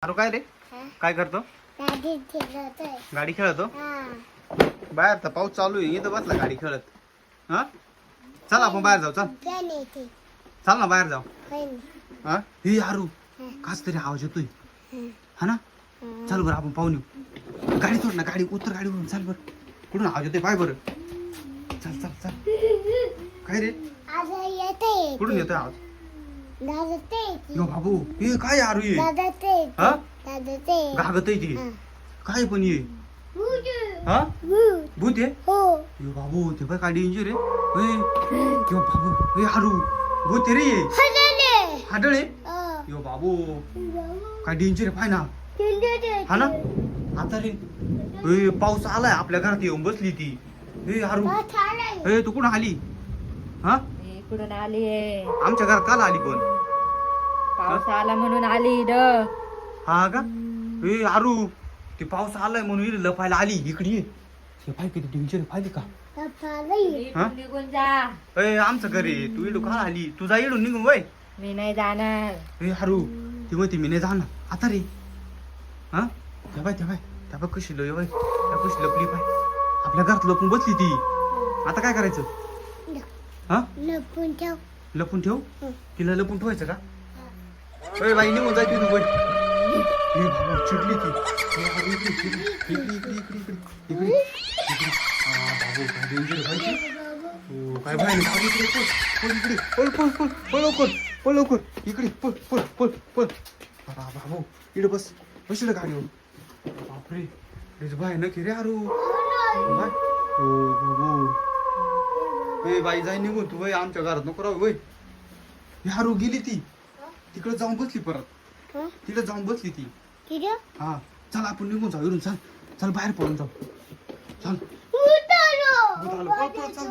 अरे काय रे काय करतो गाडी खेळतो बाहेर तर पाऊस चालू आहे इथं बसला गाडी खेळत हा चल आपण बाहेर जाऊ चल चल ना बाहेर जाऊ हा हे यारू काच तरी आवाज येतोय हा ना चल बरं आपण पाहून येऊ गाडी सोड ना गाडी उतर गाडीवरून चल बरं कुठून आवाज येतोय पाय बरं चल चल चल काय रे कुठून येतोय आवाज यो बाबू हे काय यारू ये हा गागत आहे ती काय पण ये हा भूत आहे यो बाबू ते बाय काय डेंजर आहे यो बाबू हे हारू भूत रे हाडळे यो बाबू काय डेंजर आहे पाय ना हा ना आता रे पाऊस आलाय आपल्या घरात येऊन बसली ती हे हारू तू कुठं आली हा कुठून आली आमच्या घरात काल आली पण पाऊस आला म्हणून आली हा का हारू ते पाऊस आलाय म्हणून इकडे लपायला आली इकडे ये हे पाय किती डेंजर पाहिली का हा? निघून जा आमचं घर आहे तू इडू का आली तुझा इडून निघून वय मी नाही जाणार हारू ती म्हणते मी नाही जाणार आता रे हा त्या बाय कशी लो बाय त्या कशी लपली पाय आपल्या घरात लपून बसली ती आता काय करायचं हा लपून ठेव तिला लपून ठेवायचं का बाई निघून जाय तिथून वय चिडली ती काय भाई लवकर इकडे पळ बाबू इकडे बसलं गाडीवर बापरे बाय नक्की रे अरू बाबू बाई जाई निघून तू बाई आमच्या घरात नको राहू बाई हारू गेली ती तिकडे जाऊन बसली परत तिकडे जाऊन बसली ती हा चल आपण निघून जाऊ इकडून चल बाहेर पळून जाऊ चल चल